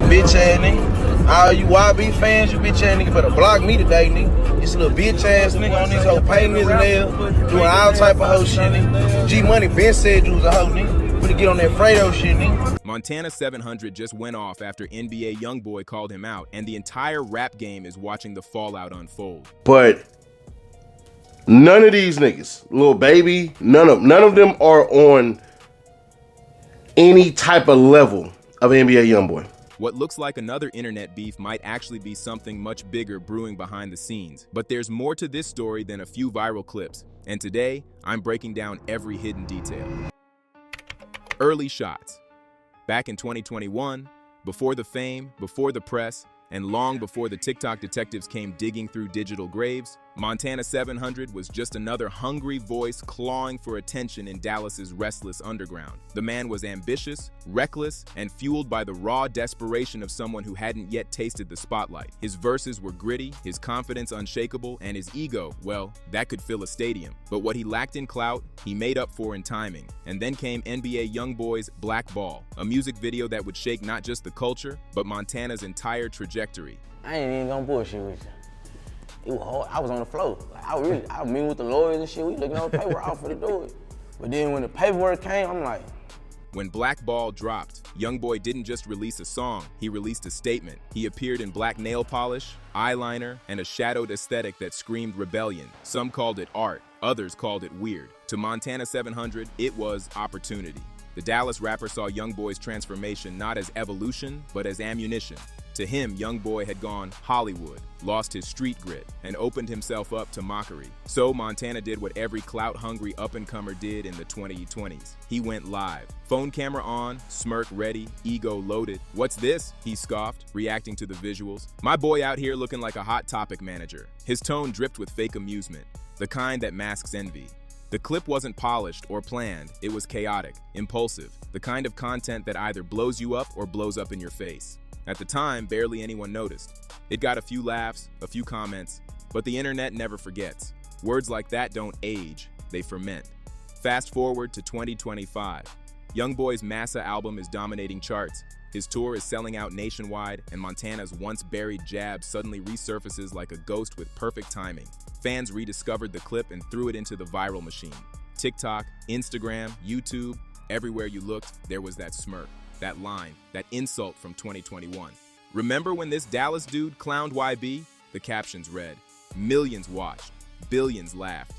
bitch ass nigga. All you YB fans, you bitch ass nigga better block me today, nigga. This little bitch ass nigga on this hoe painting his nails, doing all type of hoe shit, nigga. G Money been said you was a hoe, nigga. Better get on that Fredo shit, nigga. Montana 700 just went off after NBA Youngboy called him out, and the entire rap game is watching the fallout unfold. But none of these niggas, Lil Baby, none of them are on any type of level of NBA Youngboy. What looks like another internet beef might actually be something much bigger brewing behind the scenes. But there's more to this story than a few viral clips, and today, I'm breaking down every hidden detail. Early shots. Back in 2021, before the fame, before the press, and long before the TikTok detectives came digging through digital graves, Montana 700 was just another hungry voice clawing for attention in Dallas's restless underground. The man was ambitious, reckless, and fueled by the raw desperation of someone who hadn't yet tasted the spotlight. His verses were gritty, his confidence unshakable, and his ego, well, that could fill a stadium. But what he lacked in clout, he made up for in timing. And then came NBA Youngboy's Black Ball, a music video that would shake not just the culture, but Montana's entire trajectory. I ain't even gonna bullshit with you. It was hard. I was on the floor. Like, I was meeting with the lawyers and shit. We looking over the paperwork out for the do it. But then when the paperwork came, I'm like. When Black Ball dropped, Youngboy didn't just release a song, he released a statement. He appeared in black nail polish, eyeliner, and a shadowed aesthetic that screamed rebellion. Some called it art, others called it weird. To Montana 700, it was opportunity. The Dallas rapper saw Youngboy's transformation not as evolution, but as ammunition. To him, Youngboy had gone Hollywood, lost his street grit, and opened himself up to mockery. So Montana did what every clout-hungry up-and-comer did in the 2020s. He went live. Phone camera on, smirk ready, ego loaded. "What's this?" he scoffed, reacting to the visuals. "My boy out here looking like a Hot Topic manager." His tone dripped with fake amusement, the kind that masks envy. The clip wasn't polished or planned, it was chaotic, impulsive, the kind of content that either blows you up or blows up in your face. At the time, barely anyone noticed. It got a few laughs, a few comments, but the internet never forgets. Words like that don't age, they ferment. Fast forward to 2025. Youngboy's Massa album is dominating charts, his tour is selling out nationwide, and Montana's once-buried jab suddenly resurfaces like a ghost with perfect timing. Fans rediscovered the clip and threw it into the viral machine. TikTok, Instagram, YouTube, everywhere you looked, there was that smirk, that line, that insult from 2021. "Remember when this Dallas dude clowned YB?" The captions read. Millions watched, billions laughed.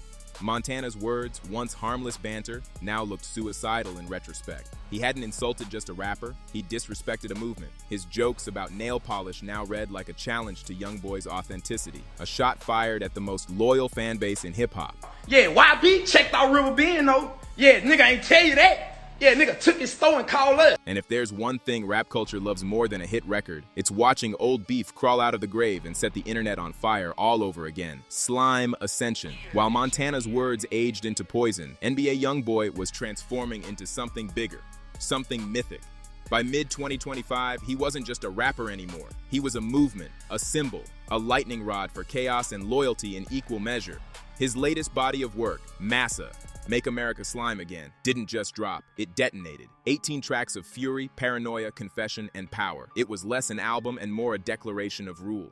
Montana's words, once harmless banter, now looked suicidal in retrospect. He hadn't insulted just a rapper, he disrespected a movement. His jokes about nail polish now read like a challenge to Youngboy's authenticity, a shot fired at the most loyal fan base in hip-hop. "Yeah, YB checked out River Bend, though. Yeah, nigga ain't tell you that. Yeah, nigga took his store and called us." And if there's one thing rap culture loves more than a hit record, it's watching old beef crawl out of the grave and set the internet on fire all over again. Slime ascension. While Montana's words aged into poison, NBA Youngboy was transforming into something bigger, something mythic. By mid-2025, he wasn't just a rapper anymore. He was a movement, a symbol, a lightning rod for chaos and loyalty in equal measure. His latest body of work, Massa, Make America Slime Again, didn't just drop, it detonated. 18 tracks of fury, paranoia, confession, and power. It was less an album and more a declaration of rule.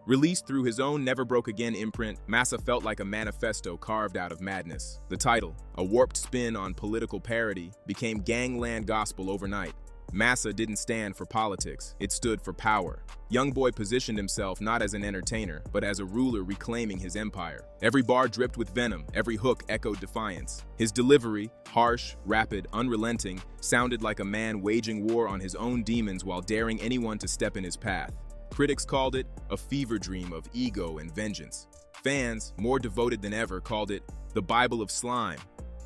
Released through his own Never Broke Again imprint, Massa felt like a manifesto carved out of madness. The title, a warped spin on political parody, became gangland gospel overnight. Massa didn't stand for politics, it stood for power. Youngboy positioned himself not as an entertainer, but as a ruler reclaiming his empire. Every bar dripped with venom, every hook echoed defiance. His delivery, harsh, rapid, unrelenting, sounded like a man waging war on his own demons while daring anyone to step in his path. Critics called it a fever dream of ego and vengeance. Fans, more devoted than ever, called it the Bible of Slime.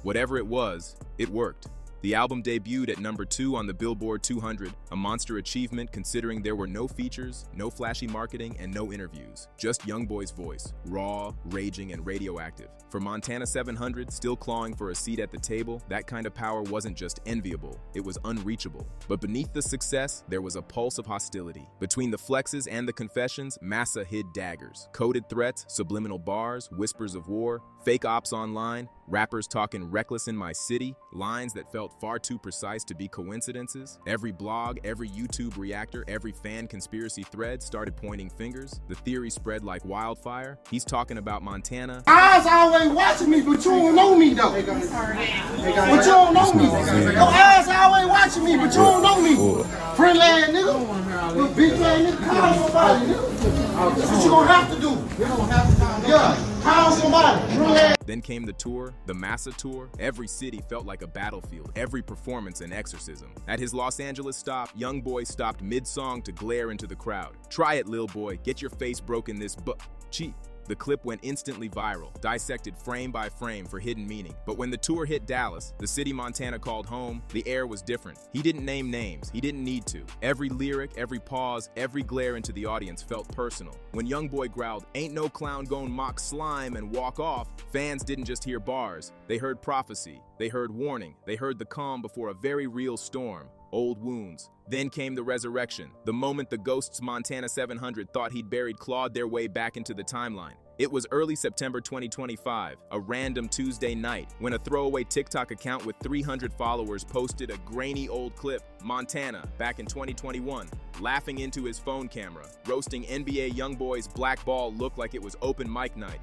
Whatever it was, it worked. The album debuted at number 2 on the Billboard 200, a monster achievement considering there were no features, no flashy marketing, and no interviews. Just Youngboy's voice, raw, raging, and radioactive. For Montana 700, still clawing for a seat at the table, that kind of power wasn't just enviable, it was unreachable. But beneath the success, there was a pulse of hostility. Between the flexes and the confessions, Massa hid daggers. Coded threats, subliminal bars, whispers of war, fake ops online, rappers talking reckless in my city, lines that felt far too precise to be coincidences. Every blog, every YouTube reactor, every fan conspiracy thread started pointing fingers. The theory spread like wildfire. He's talking about Montana. Eyes always watching me, but you don't know me though. But you don't know me. Your eyes always watching me, but you don't know me. Friendly ass nigga. Little bitch ass nigga. Call somebody, nigga. That's what you gonna have to do. Yeah, call somebody. Then came the tour, the Massa tour. Every city felt like a battlefield, every performance an exorcism. At his Los Angeles stop, Youngboy stopped mid-song to glare into the crowd. Try it, lil boy, get your face broken this cheat. The clip went instantly viral, dissected frame by frame for hidden meaning. But when the tour hit Dallas, the city Montana called home, the air was different. He didn't name names, he didn't need to. Every lyric, every pause, every glare into the audience felt personal. When Youngboy growled, "Ain't no clown gon' mock slime," and walk off, fans didn't just hear bars, they heard prophecy, they heard warning, they heard the calm before a very real storm. Old wounds. Then came the resurrection, the moment the ghosts Montana 700 thought he'd buried clawed their way back into the timeline. It was early September 2025, a random Tuesday night, when a throwaway TikTok account with 300 followers posted a grainy old clip, Montana, back in 2021, laughing into his phone camera, roasting NBA Youngboy's black ball looked like it was open mic night.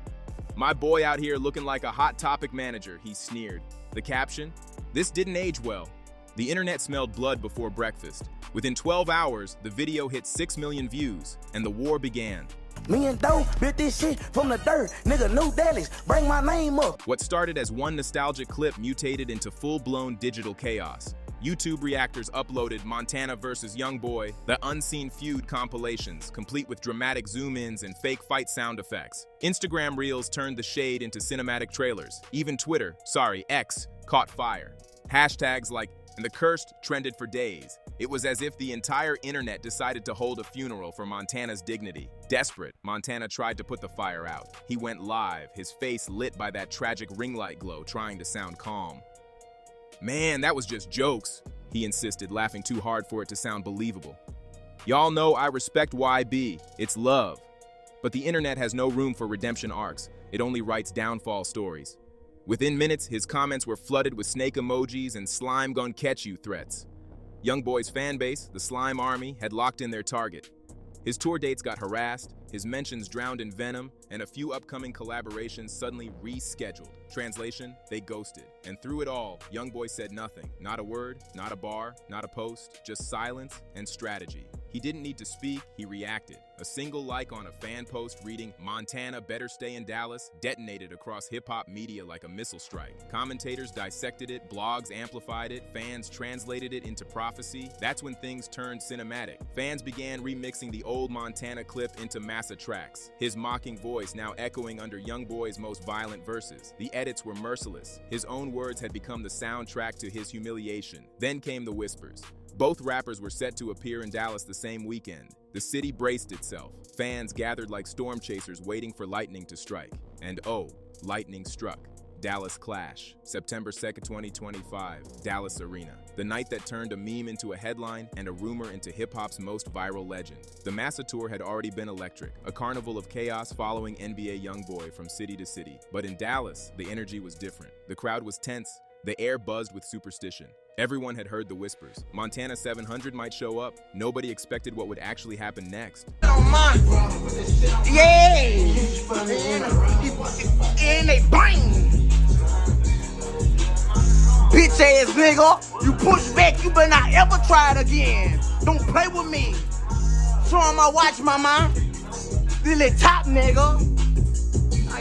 "My boy out here looking like a Hot Topic manager," he sneered. The caption? "This didn't age well." The internet smelled blood before breakfast. Within 12 hours, the video hit 6 million views, and the war began. Me and Doe built this shit from the dirt. Nigga, New Dallas, bring my name up. What started as one nostalgic clip mutated into full-blown digital chaos. YouTube reactors uploaded Montana vs. Youngboy, the Unseen Feud compilations, complete with dramatic zoom-ins and fake fight sound effects. Instagram Reels turned the shade into cinematic trailers. Even Twitter, X, caught fire. Hashtags like "and the cursed" trended for days. It was as if the entire internet decided to hold a funeral for Montana's dignity. Desperate, Montana tried to put the fire out. He went live, his face lit by that tragic ring light glow, trying to sound calm. "Man, that was just jokes," he insisted, laughing too hard for it to sound believable. "Y'all know I respect YB, it's love." But the internet has no room for redemption arcs. It only writes downfall stories. Within minutes, his comments were flooded with snake emojis and "slime gon' catch you" threats. Youngboy's fan base, the Slime Army, had locked in their target. His tour dates got harassed, his mentions drowned in venom, and a few upcoming collaborations suddenly rescheduled. Translation, they ghosted. And through it all, Youngboy said nothing. Not a word, not a bar, not a post, just silence and strategy. He didn't need to speak, he reacted. A single like on a fan post reading, "Montana better stay in Dallas," detonated across hip-hop media like a missile strike. Commentators dissected it, blogs amplified it, fans translated it into prophecy. That's when things turned cinematic. Fans began remixing the old Montana clip into Massa tracks, his mocking voice now echoing under Youngboy's most violent verses. The edits were merciless. His own words had become the soundtrack to his humiliation. Then came the whispers. Both rappers were set to appear in Dallas the same weekend. The city braced itself. Fans gathered like storm chasers waiting for lightning to strike. And oh, lightning struck. Dallas Clash, September 2nd, 2025, Dallas Arena. The night that turned a meme into a headline and a rumor into hip-hop's most viral legend. The Massa tour had already been electric, a carnival of chaos following NBA Youngboy from city to city. But in Dallas, the energy was different. The crowd was tense, the air buzzed with superstition. Everyone had heard the whispers. Montana 700 might show up. Nobody expected what would actually happen next. Yeah! And they bang! Bitch ass nigga, you push back, you better not ever try it again. Don't play with me. Show 'em my watch, mama. This little top nigga.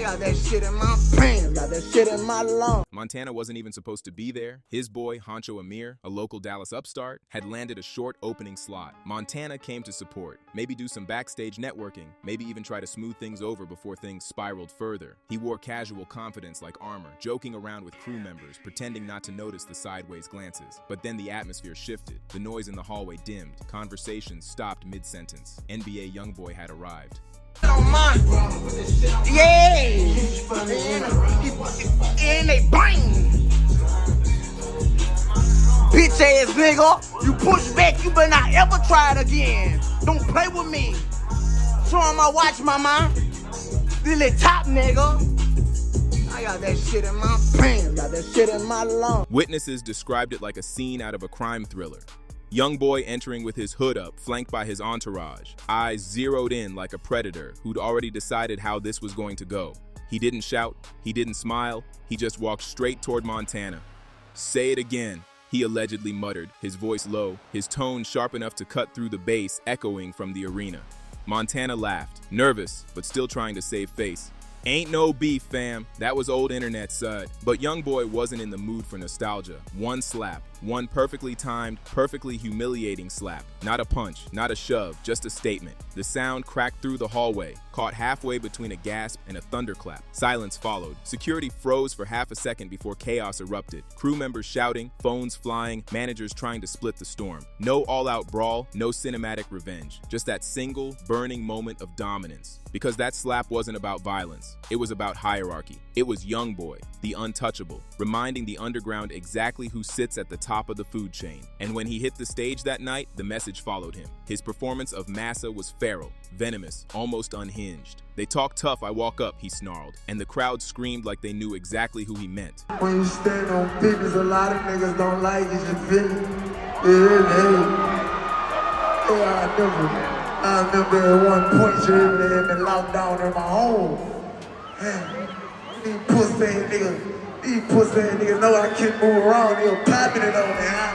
got that shit in my pants, got that shit in my lungs. Montana wasn't even supposed to be there. His boy, Honcho Amir, a local Dallas upstart, had landed a short opening slot. Montana came to support, maybe do some backstage networking, maybe even try to smooth things over before things spiraled further. He wore casual confidence like armor, joking around with crew members, pretending not to notice the sideways glances. But then the atmosphere shifted. The noise in the hallway dimmed. Conversations stopped mid-sentence. NBA Youngboy had arrived. Yeah! And they bang! Bitch ass nigga, you push back, you better not ever try it again. Don't play with me. Show 'em my watch, mama. This little top nigga. I got that shit in my pants, got that shit in my lungs. Witnesses described it like a scene out of a crime thriller. Youngboy entering with his hood up, flanked by his entourage, eyes zeroed in like a predator who'd already decided how this was going to go. He didn't shout, he didn't smile, he just walked straight toward Montana. "Say it again," he allegedly muttered, his voice low, his tone sharp enough to cut through the bass echoing from the arena. Montana laughed, nervous, but still trying to save face. "Ain't no beef, fam. That was old internet, sud." But Youngboy wasn't in the mood for nostalgia. One slap, one perfectly timed, perfectly humiliating slap. Not a punch, not a shove, just a statement. The sound cracked through the hallway, caught halfway between a gasp and a thunderclap. Silence followed. Security froze for half a second before chaos erupted. Crew members shouting, phones flying, managers trying to split the storm. No all-out brawl, no cinematic revenge. Just that single, burning moment of dominance. Because that slap wasn't about violence. It was about hierarchy. It was Youngboy, the untouchable, reminding the underground exactly who sits at the top of the food chain. And when he hit the stage that night, the message followed him. His performance of Massa was feral, venomous, almost unhinged. "They talk tough, I walk up," he snarled, and the crowd screamed like they knew exactly who he meant. When you stand on business, a lot of niggas don't like it, you feel it? I remember at one point, you had been locked down in my home. These pussy ass niggas know I can't move around. They were popping it on me, huh?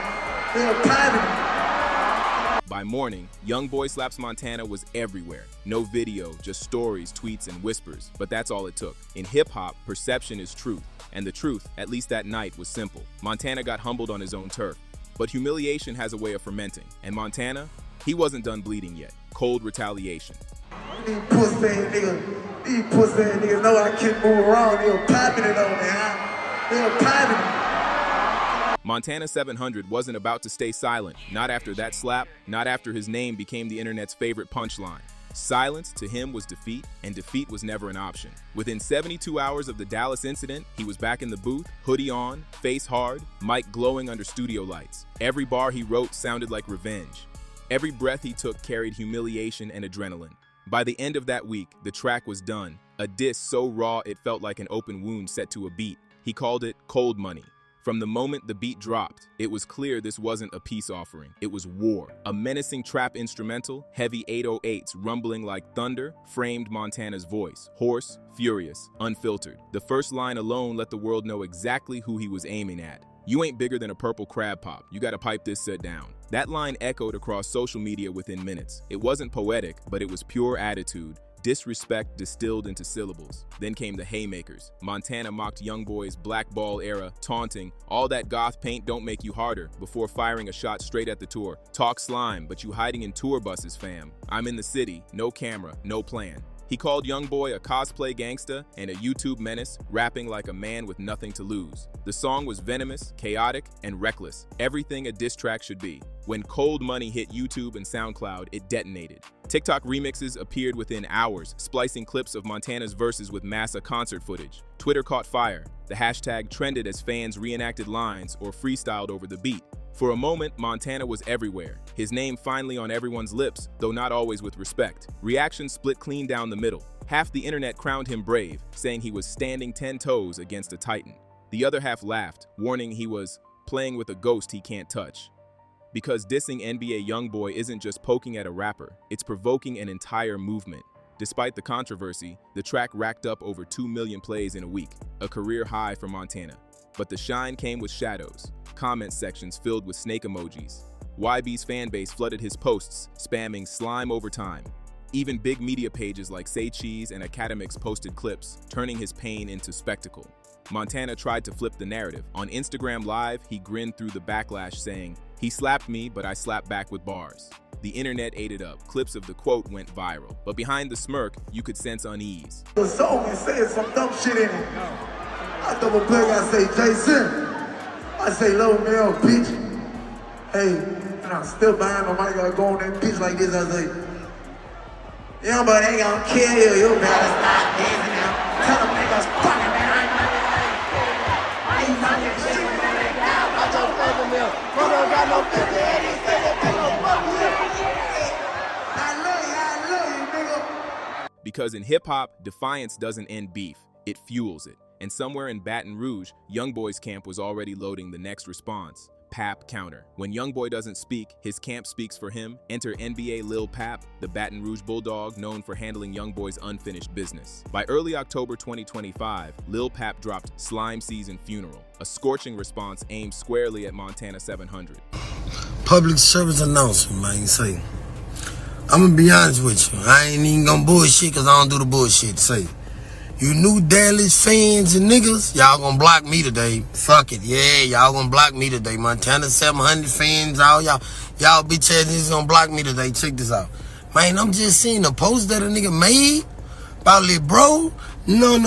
They were popping it. By morning, Youngboy Slaps Montana was everywhere. No video, just stories, tweets, and whispers. But that's all it took. In hip-hop, perception is truth. And the truth, at least that night, was simple. Montana got humbled on his own turf. But humiliation has a way of fermenting. And Montana, he wasn't done bleeding yet. Cold retaliation. These pussy ass niggas know I can't move around. They were popping it on me, huh? They were popping it. Montana 700 wasn't about to stay silent. Not after that slap, not after his name became the internet's favorite punchline. Silence to him was defeat, and defeat was never an option. Within 72 hours of the Dallas incident, he was back in the booth, hoodie on, face hard, mic glowing under studio lights. Every bar he wrote sounded like revenge. Every breath he took carried humiliation and adrenaline. By the end of that week, the track was done, a diss so raw it felt like an open wound set to a beat. He called it Cold Money. From the moment the beat dropped, it was clear this wasn't a peace offering, it was war. A menacing trap instrumental, heavy 808s rumbling like thunder, framed Montana's voice, hoarse, furious, unfiltered. The first line alone let the world know exactly who he was aiming at. "You ain't bigger than a purple crab pop, you gotta pipe this set down." That line echoed across social media within minutes. It wasn't poetic, but it was pure attitude, disrespect distilled into syllables. Then came the haymakers. Montana mocked Youngboy's black ball era, taunting, "All that goth paint don't make you harder," before firing a shot straight at the tour. "Talk slime, but you hiding in tour buses, fam. I'm in the city, no camera, no plan." He called Youngboy a cosplay gangsta and a YouTube menace, rapping like a man with nothing to lose. The song was venomous, chaotic, and reckless. Everything a diss track should be. When Cold Money hit YouTube and SoundCloud, it detonated. TikTok remixes appeared within hours, splicing clips of Montana's verses with Massa concert footage. Twitter caught fire. The hashtag trended as fans reenacted lines or freestyled over the beat. For a moment, Montana was everywhere, his name finally on everyone's lips, though not always with respect. Reactions split clean down the middle. Half the internet crowned him brave, saying he was standing 10 toes against a titan. The other half laughed, warning he was playing with a ghost he can't touch. Because dissing NBA Youngboy isn't just poking at a rapper, it's provoking an entire movement. Despite the controversy, the track racked up over 2 million plays in a week, a career high for Montana. But the shine came with shadows. Comment sections filled with snake emojis. YB's fanbase flooded his posts, spamming slime over time. Even big media pages like Say Cheese and Academics posted clips, turning his pain into spectacle. Montana tried to flip the narrative. On Instagram Live, he grinned through the backlash saying, "He slapped me, but I slapped back with bars." The internet ate it up. Clips of the quote went viral. But behind the smirk, you could sense unease. The song is saying some dumb shit in it. I double plug, I say, Jason. I say, low male, bitch. Hey, and I'm still behind my mic, I go on that bitch like this, I say, Youngboy ain't gonna kill you, you better stop dancing now. Tell them niggas, fuck it, man, I ain't gonna I ain't not that shit, man. I just love them, man. Brother got no 50, and he said that they gon' fuck you. I love you, nigga. Because in hip-hop, defiance doesn't end beef, it fuels it. And somewhere in Baton Rouge, Youngboy's camp was already loading the next response, Pap Counter. When Youngboy doesn't speak, his camp speaks for him. Enter NBA Lil Pap, the Baton Rouge Bulldog known for handling Youngboy's unfinished business. By early October 2025, Lil Pap dropped Slime Season Funeral, a scorching response aimed squarely at Montana 700. Public service announcement, man, say. I'm gonna be honest with you. I ain't even gonna bullshit because I don't do the bullshit. Say, you new Dallas fans and niggas, y'all gonna block me today. Fuck it, yeah, y'all gonna block me today. Montana 700 fans, all y'all bitch ass niggas gonna block me today. Check this out. Man, I'm just seeing the post that a nigga made about Lil Bro. No,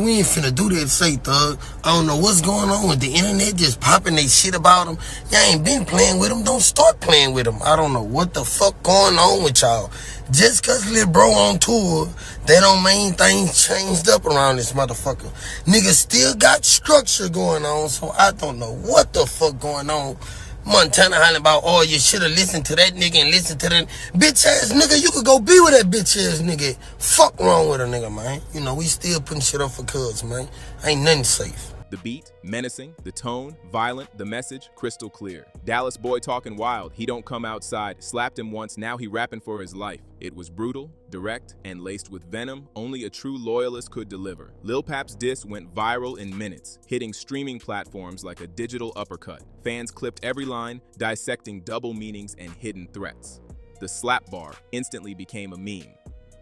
we ain't finna do that, say, thug. I don't know what's going on with the internet, just popping they shit about him. Y'all ain't been playing with him, don't start playing with him. I don't know what the fuck going on with y'all. Just cause Lil Bro on tour, that don't mean things changed up around this motherfucker. Niggas still got structure going on, so I don't know what the fuck going on. Montana hollering about, oh, you should have listened to that nigga and listened to that bitch ass nigga. You could go be with that bitch ass nigga. Fuck wrong with a nigga, man. You know, we still putting shit up for cuz, man. Ain't nothing safe. The beat, menacing, the tone, violent, the message, crystal clear. Dallas boy talking wild, he don't come outside, slapped him once, now he rapping for his life. It was brutal, direct, and laced with venom only a true loyalist could deliver. Lil Pap's diss went viral in minutes, hitting streaming platforms like a digital uppercut. Fans clipped every line, dissecting double meanings and hidden threats. The slap bar instantly became a meme.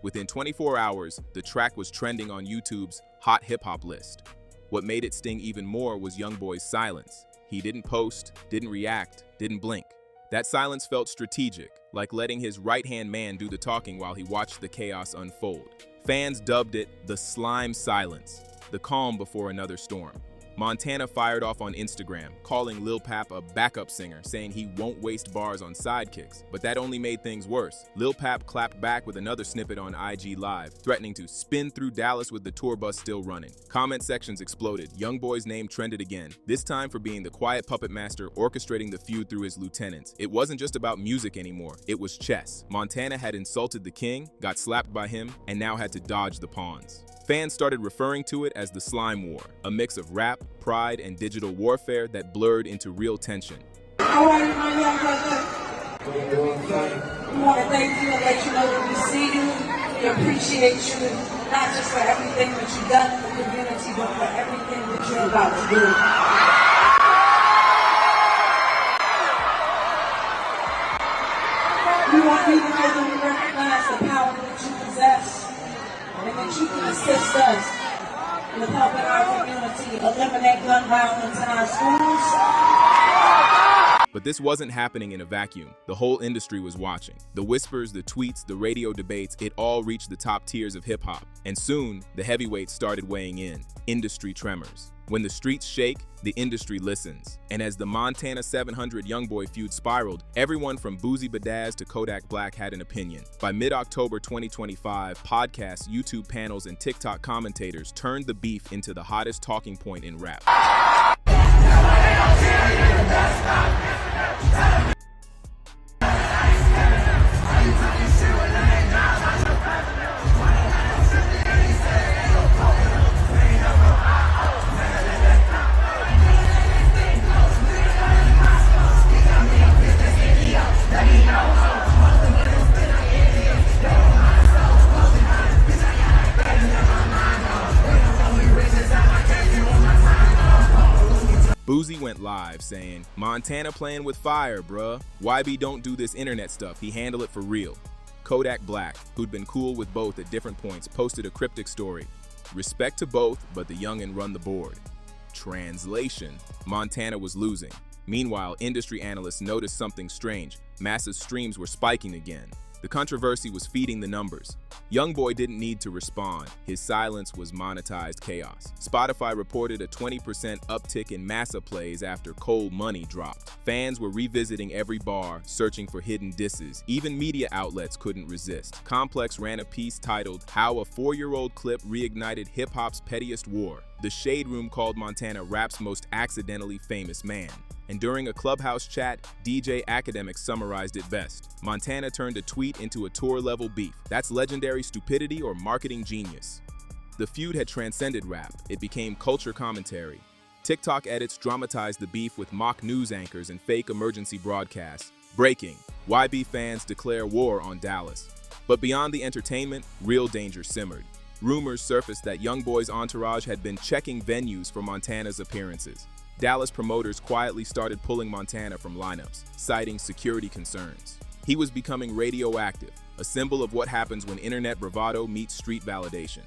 Within 24 hours, the track was trending on YouTube's Hot Hip Hop list. What made it sting even more was Youngboy's silence. He didn't post, didn't react, didn't blink. That silence felt strategic, like letting his right-hand man do the talking while he watched the chaos unfold. Fans dubbed it the slime silence, the calm before another storm. Montana fired off on Instagram, calling Lil Pap a backup singer, saying he won't waste bars on sidekicks. But that only made things worse. Lil Pap clapped back with another snippet on IG Live, threatening to spin through Dallas with the tour bus still running. Comment sections exploded. Youngboy's name trended again, this time for being the quiet puppet master orchestrating the feud through his lieutenants. It wasn't just about music anymore, it was chess. Montana had insulted the king, got slapped by him, and now had to dodge the pawns. Fans started referring to it as the Slime War, a mix of rap, pride, and digital warfare that blurred into real tension. How are you, my young brother? We want to thank you and let you know that we see you, we appreciate you, not just for everything that you've done for the community, but for everything that you're about to do. We want you to know that we recognize the power that you possess, and that you can assist us with helping our community eliminate gun violence in our schools. But this wasn't happening in a vacuum. The whole industry was watching. The whispers, the tweets, the radio debates, it all reached the top tiers of hip-hop. And soon, the heavyweights started weighing in. Industry tremors. When the streets shake, the industry listens. And as the Montana 700 Youngboy feud spiraled, everyone from Boozy Badazz to Kodak Black had an opinion. By mid-October 2025, podcasts, YouTube panels, and TikTok commentators turned the beef into the hottest talking point in rap. Boozy went live saying, "Montana playing with fire, bruh. YB don't do this internet stuff, he handle it for real." Kodak Black, who'd been cool with both at different points, posted a cryptic story. Respect to both, but the youngin' run the board. Translation: Montana was losing. Meanwhile, industry analysts noticed something strange. Massive streams were spiking again. The controversy was feeding the numbers. Youngboy didn't need to respond. His silence was monetized chaos. Spotify reported a 20% uptick in massa plays after Cold Money dropped. Fans were revisiting every bar, searching for hidden disses. Even media outlets couldn't resist. Complex ran a piece titled, "How a 4-Year-Old Clip Reignited Hip-Hop's Pettiest War." The Shade Room called Montana rap's most accidentally famous man. And during a Clubhouse chat, DJ Academic summarized it best. Montana turned a tweet into a tour-level beef. That's legendary stupidity or marketing genius. The feud had transcended rap. It became culture commentary. TikTok edits dramatized the beef with mock news anchors and fake emergency broadcasts. Breaking: YB fans declare war on Dallas. But beyond the entertainment, real danger simmered. Rumors surfaced that Youngboy's entourage had been checking venues for Montana's appearances. Dallas promoters quietly started pulling Montana from lineups, citing security concerns. He was becoming radioactive, a symbol of what happens when internet bravado meets street validation.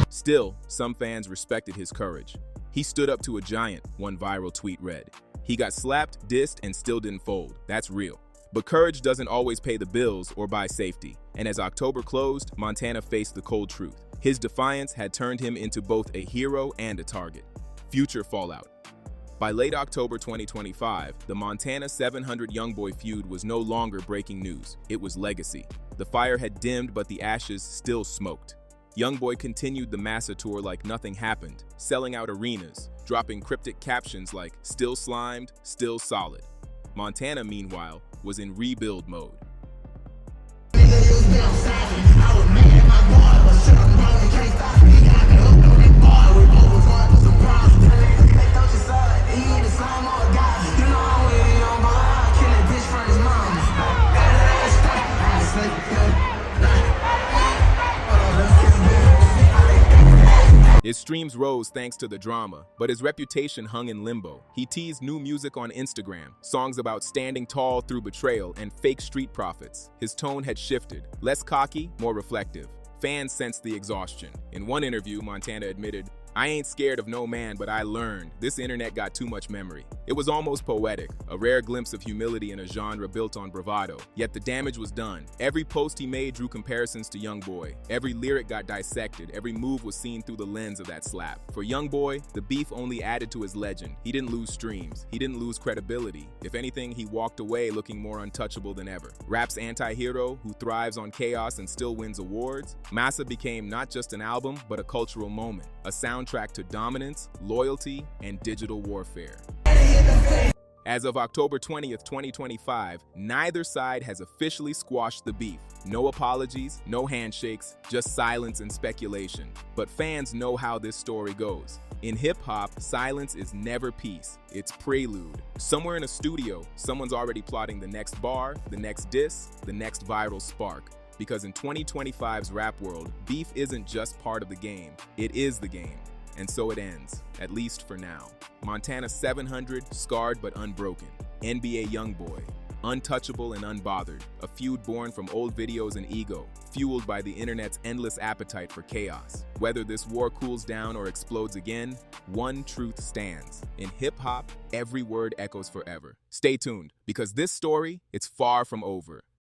Still, some fans respected his courage. He stood up to a giant, one viral tweet read. He got slapped, dissed, and still didn't fold. That's real. But courage doesn't always pay the bills or buy safety. And as October closed, Montana faced the cold truth. His defiance had turned him into both a hero and a target. Future fallout. By late October 2025, the Montana 700 Youngboy feud was no longer breaking news. It was legacy. The fire had dimmed, but the ashes still smoked. Youngboy continued the Massa tour like nothing happened, selling out arenas, dropping cryptic captions like "still slimed, still solid." Montana, meanwhile, was in rebuild mode. His streams rose thanks to the drama, but his reputation hung in limbo. He teased new music on Instagram, songs about standing tall through betrayal and fake street profits. His tone had shifted, less cocky, more reflective. Fans sensed the exhaustion. In one interview, Montana admitted, "I ain't scared of no man, but I learned this internet got too much memory." It was almost poetic, a rare glimpse of humility in a genre built on bravado. Yet the damage was done. Every post he made drew comparisons to Youngboy. Every lyric got dissected. Every move was seen through the lens of that slap. For Youngboy, the beef only added to his legend. He didn't lose streams. He didn't lose credibility. If anything, he walked away looking more untouchable than ever. Rap's anti-hero, who thrives on chaos and still wins awards, Massa became not just an album, but a cultural moment. A soundtrack to dominance, loyalty, and digital warfare. As of October 20th, 2025, neither side has officially squashed the beef. No apologies, no handshakes, just silence and speculation. But fans know how this story goes. In hip-hop, silence is never peace, it's prelude. Somewhere in a studio, someone's already plotting the next bar, the next diss, the next viral spark. Because in 2025's rap world, beef isn't just part of the game, it is the game. And so it ends, at least for now. Montana 700, scarred but unbroken. NBA Youngboy, untouchable and unbothered. A feud born from old videos and ego, fueled by the internet's endless appetite for chaos. Whether this war cools down or explodes again, one truth stands. In hip-hop, every word echoes forever. Stay tuned, because this story, it's far from over.